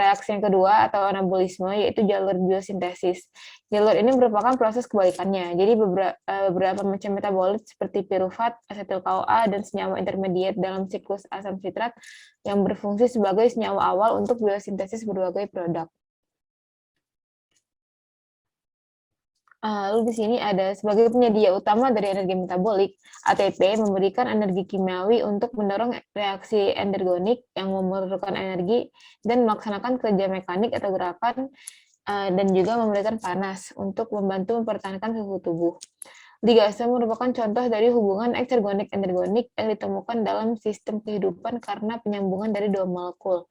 reaksi yang kedua atau anabolisme, yaitu jalur biosintesis. Jalur ini merupakan proses kebalikannya. Jadi beberapa macam metabolit seperti pirufat, asetil CoA, dan senyawa intermediate dalam siklus asam sitrat yang berfungsi sebagai senyawa awal untuk biosintesis berbagai produk. Lalu di sini ada sebagai penyedia utama dari energi metabolik, ATP memberikan energi kimiawi untuk mendorong reaksi endergonik yang memerlukan energi dan melaksanakan kerja mekanik atau gerakan, dan juga memberikan panas untuk membantu mempertahankan suhu tubuh. Ligase merupakan contoh dari hubungan eksergonik-endergonik yang ditemukan dalam sistem kehidupan karena penyambungan dari dua molekul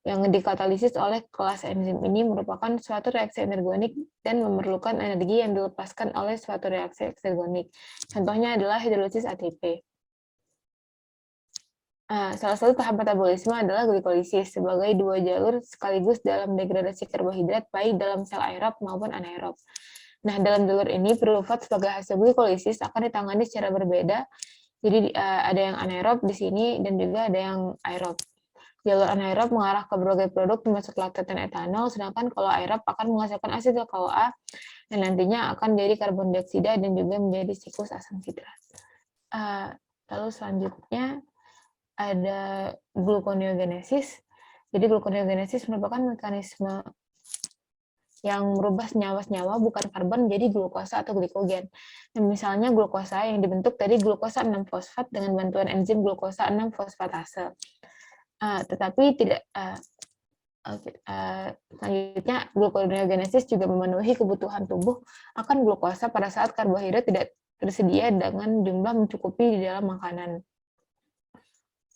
yang dikatalisis oleh kelas enzim ini merupakan suatu reaksi energonik dan memerlukan energi yang dilepaskan oleh suatu reaksi eksergonik. Contohnya adalah hidrolisis ATP. Salah satu tahap metabolisme adalah glikolisis sebagai dua jalur sekaligus dalam degradasi karbohidrat baik dalam sel aerob maupun anaerob. Nah, dalam jalur ini pirufat sebagai hasil glikolisis akan ditangani secara berbeda. Jadi ada yang anaerob di sini dan juga ada yang aerob. Jalur anaerob mengarah ke berbagai produk termasuk laktat dan etanol, sedangkan kalau aerob akan menghasilkan asetil CoA dan nantinya akan jadi karbon dioksida dan juga menjadi siklus asam sitrat. Lalu selanjutnya ada gluconeogenesis. Jadi gluconeogenesis merupakan mekanisme yang merubah senyawa-senyawa bukan karbon menjadi glukosa atau glikogen. Nah, misalnya glukosa yang dibentuk dari glukosa 6-fosfat dengan bantuan enzim glukosa 6-fosfatase. Tetapi tidak selanjutnya gluconeogenesis juga memenuhi kebutuhan tubuh akan glukosa pada saat karbohidrat tidak tersedia dengan jumlah mencukupi di dalam makanan.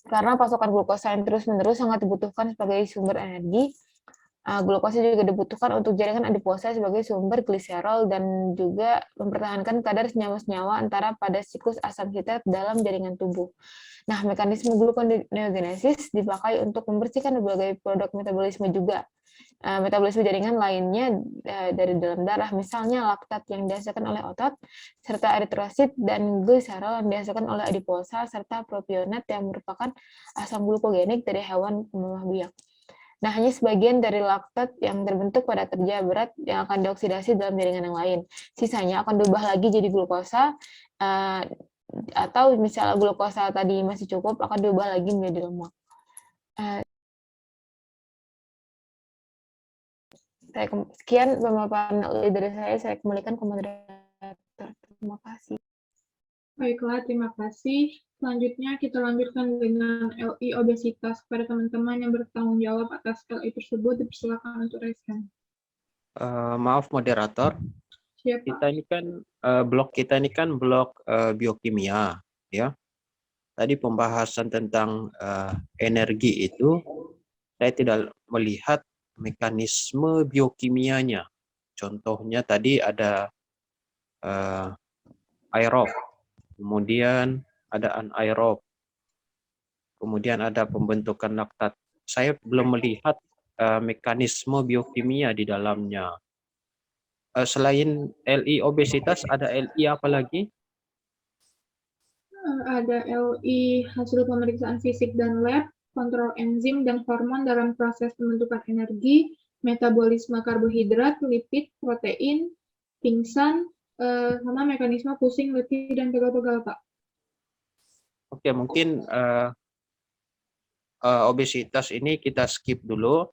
Karena pasokan glukosa yang terus-menerus sangat dibutuhkan sebagai sumber energi, glukosa juga dibutuhkan untuk jaringan adiposa sebagai sumber gliserol dan juga mempertahankan kadar senyawa-senyawa antara pada siklus asam sitrat dalam jaringan tubuh. Nah, mekanisme gluconeogenesis dipakai untuk membersihkan berbagai produk metabolisme juga. Metabolisme jaringan lainnya dari dalam darah, misalnya laktat yang dihasilkan oleh otot, serta eritrosit dan gliserol yang dihasilkan oleh adiposa, serta propionat yang merupakan asam glukogenik dari hewan pemamah biak. Nah, hanya sebagian dari laktat yang terbentuk pada kerja berat yang akan dioksidasi dalam jaringan yang lain. Sisanya akan diubah lagi jadi glukosa, atau misalnya glukosa tadi masih cukup, akan diubah lagi menjadi lemak. Sekian pemaparan dari saya kembalikan ke moderator. Terima kasih. Baiklah, terima kasih. Selanjutnya kita lanjutkan dengan LI obesitas. Kepada teman-teman yang bertanggung jawab atas LI tersebut, dipersilakan untuk raise hand. Maaf moderator, Siap, Pak. kita ini kan blok biokimia, ya. Tadi pembahasan tentang energi itu, saya tidak melihat mekanisme biokimianya. Contohnya tadi ada aerob, kemudian ada anaerob, kemudian ada pembentukan laktat. Saya belum melihat mekanisme biokimia di dalamnya. Selain LI obesitas, ada LI apa lagi? Ada LI hasil pemeriksaan fisik dan lab, kontrol enzim dan hormon dalam proses pembentukan energi, metabolisme karbohidrat, lipid, protein, pingsan, sama mekanisme pusing, letih, dan pegal-pegal, Pak. Oke, mungkin obesitas ini kita skip dulu,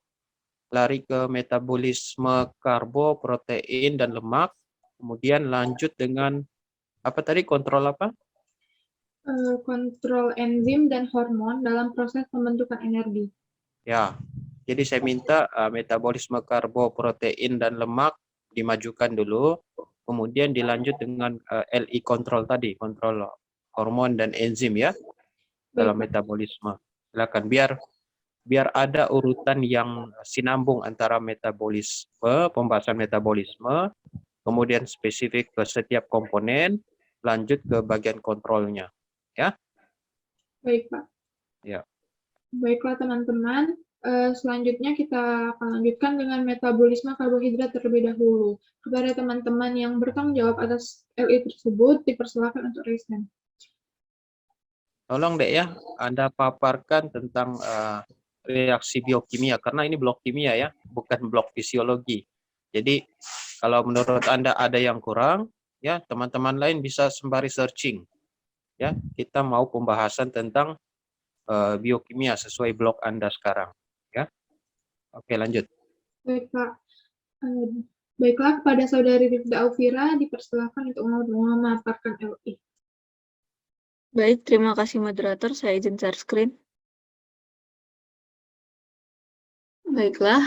lari ke metabolisme karbo, protein, dan lemak, kemudian lanjut dengan apa tadi, kontrol apa? Kontrol enzim dan hormon dalam proses pembentukan energi. Ya, jadi saya minta metabolisme karbo, protein, dan lemak dimajukan dulu, kemudian dilanjut dengan LI kontrol tadi, kontrol hormon dan enzim ya, dalam metabolisme. Silakan, biar ada urutan yang sinambung antara metabolisme, pembahasan metabolisme, kemudian spesifik ke setiap komponen, lanjut ke bagian kontrolnya. Ya. Baik, Pak. Ya. Baiklah, teman-teman. Selanjutnya kita akan lanjutkan dengan metabolisme karbohidrat terlebih dahulu. Kepada teman-teman yang bertanggung jawab atas LI tersebut, dipersilakan untuk raise hand. Tolong deh ya, Anda paparkan tentang reaksi biokimia, karena ini blok kimia ya, bukan blok fisiologi. Jadi kalau menurut Anda ada yang kurang, ya teman-teman lain bisa sembari searching. Ya, kita mau pembahasan tentang biokimia sesuai blok Anda sekarang. Ya, oke lanjut. Baik, Pak. Baiklah, kepada Saudari Rifda Alfira dipersilakan untuk memaparkan LI. Baik, terima kasih moderator. Saya izin share screen. Baiklah,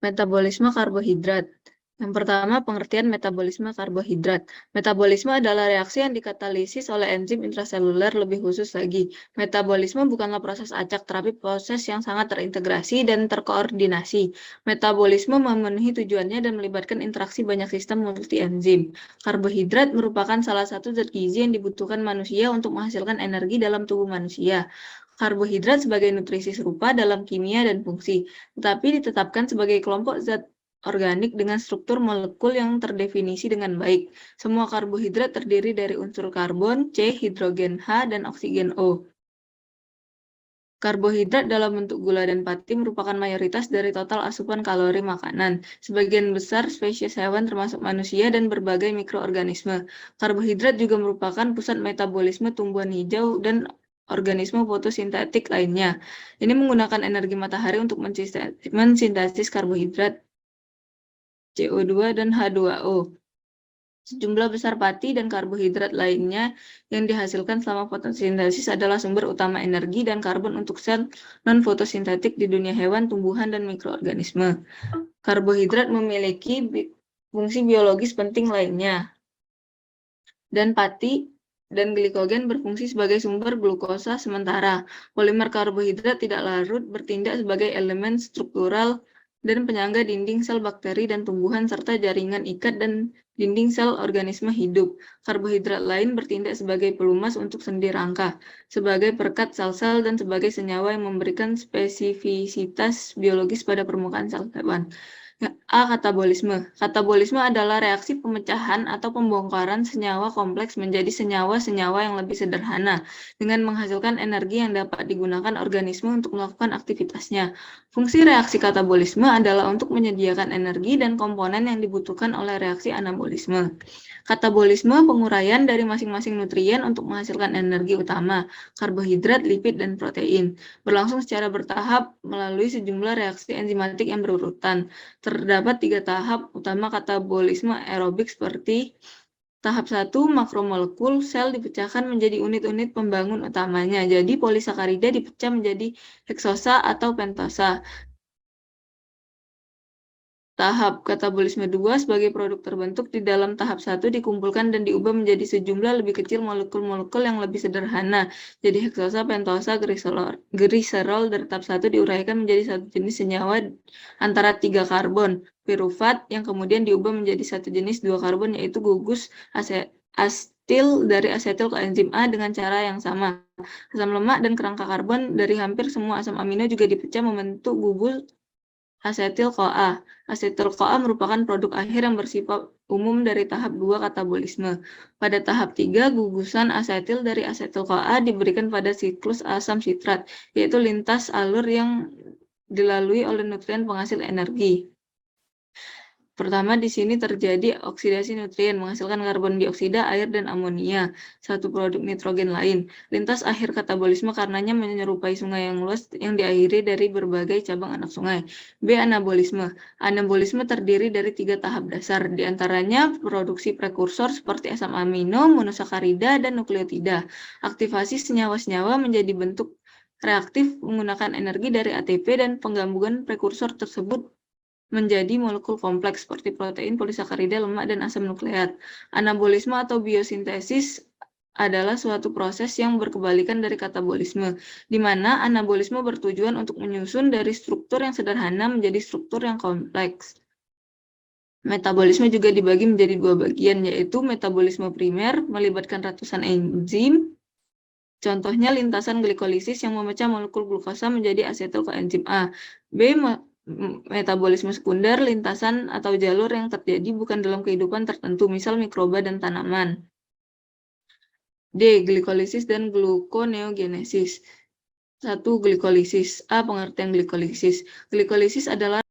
metabolisme karbohidrat. Yang pertama, pengertian metabolisme karbohidrat. Metabolisme adalah reaksi yang dikatalisis oleh enzim intraseluler, lebih khusus lagi. Metabolisme bukanlah proses acak, tetapi proses yang sangat terintegrasi dan terkoordinasi. Metabolisme memenuhi tujuannya dan melibatkan interaksi banyak sistem multi-enzim. Karbohidrat merupakan salah satu zat gizi yang dibutuhkan manusia untuk menghasilkan energi dalam tubuh manusia. Karbohidrat sebagai nutrisi serupa dalam kimia dan fungsi, tetapi ditetapkan sebagai kelompok zat organik dengan struktur molekul yang terdefinisi dengan baik. Semua karbohidrat terdiri dari unsur karbon, C, hidrogen H, dan oksigen O. Karbohidrat dalam bentuk gula dan pati merupakan mayoritas dari total asupan kalori makanan. Sebagian besar spesies hewan termasuk manusia dan berbagai mikroorganisme. Karbohidrat juga merupakan pusat metabolisme tumbuhan hijau dan organisme fotosintetik lainnya. Ini menggunakan energi matahari untuk mensintesis karbohidrat, CO2 dan H2O. Sejumlah besar pati dan karbohidrat lainnya yang dihasilkan selama fotosintesis adalah sumber utama energi dan karbon untuk sel non-fotosintetik di dunia hewan, tumbuhan, dan mikroorganisme. Karbohidrat memiliki fungsi biologis penting lainnya. Dan pati dan glikogen berfungsi sebagai sumber glukosa sementara. Polimer karbohidrat tidak larut bertindak sebagai elemen struktural dan penyangga dinding sel bakteri dan tumbuhan serta jaringan ikat dan dinding sel organisme hidup. Karbohidrat lain bertindak sebagai pelumas untuk sendi rangka, sebagai perekat sel-sel, dan sebagai senyawa yang memberikan spesifisitas biologis pada permukaan sel hewan. A. Katabolisme. Katabolisme adalah reaksi pemecahan atau pembongkaran senyawa kompleks menjadi senyawa-senyawa yang lebih sederhana dengan menghasilkan energi yang dapat digunakan organisme untuk melakukan aktivitasnya. Fungsi reaksi katabolisme adalah untuk menyediakan energi dan komponen yang dibutuhkan oleh reaksi anabolisme. Katabolisme penguraian dari masing-masing nutrien untuk menghasilkan energi utama, karbohidrat, lipid, dan protein. Berlangsung secara bertahap melalui sejumlah reaksi enzimatik yang berurutan. Terdapat 3 tahap utama katabolisme aerobik seperti tahap 1, makromolekul, sel dipecahkan menjadi unit-unit pembangun utamanya. Jadi polisakarida dipecah menjadi heksosa atau pentosa. Tahap katabolisme 2 sebagai produk terbentuk di dalam tahap 1 dikumpulkan dan diubah menjadi sejumlah lebih kecil molekul-molekul yang lebih sederhana. Jadi heksosa, pentosa, gliserol dari tahap 1 diuraikan menjadi satu jenis senyawa antara 3 karbon, pirufat, yang kemudian diubah menjadi satu jenis 2 karbon yaitu gugus asetil dari asetil koenzim A dengan cara yang sama. Asam lemak dan kerangka karbon dari hampir semua asam amino juga dipecah membentuk gugus asetil-CoA. Asetil-CoA merupakan produk akhir yang bersifat umum dari tahap 2 katabolisme. Pada tahap 3, gugusan asetil dari asetil-CoA diberikan pada siklus asam sitrat, yaitu lintas alur yang dilalui oleh nutrien penghasil energi. Pertama, di sini terjadi oksidasi nutrien, menghasilkan karbon dioksida, air, dan amonia, satu produk nitrogen lain. Lintas akhir katabolisme karenanya menyerupai sungai yang luas yang diakhiri dari berbagai cabang anak sungai. B. Anabolisme. Anabolisme terdiri dari 3 tahap dasar, diantaranya produksi prekursor seperti asam amino, monosakarida, dan nukleotida. Aktivasi senyawa-senyawa menjadi bentuk reaktif menggunakan energi dari ATP dan penggabungan prekursor tersebut menjadi molekul kompleks seperti protein, polisakarida, lemak, dan asam nukleat. Anabolisme atau biosintesis adalah suatu proses yang berkebalikan dari katabolisme, di mana anabolisme bertujuan untuk menyusun dari struktur yang sederhana menjadi struktur yang kompleks. Metabolisme juga dibagi menjadi 2 bagian, yaitu metabolisme primer, melibatkan ratusan enzim. Contohnya lintasan glikolisis yang memecah molekul glukosa menjadi asetil koenzim A. B. Metabolisme sekunder, lintasan atau jalur yang terjadi bukan dalam kehidupan tertentu, misal mikroba dan tanaman. D. Glikolisis dan gluconeogenesis. 1. Glikolisis. A. Pengertian glikolisis. Glikolisis adalah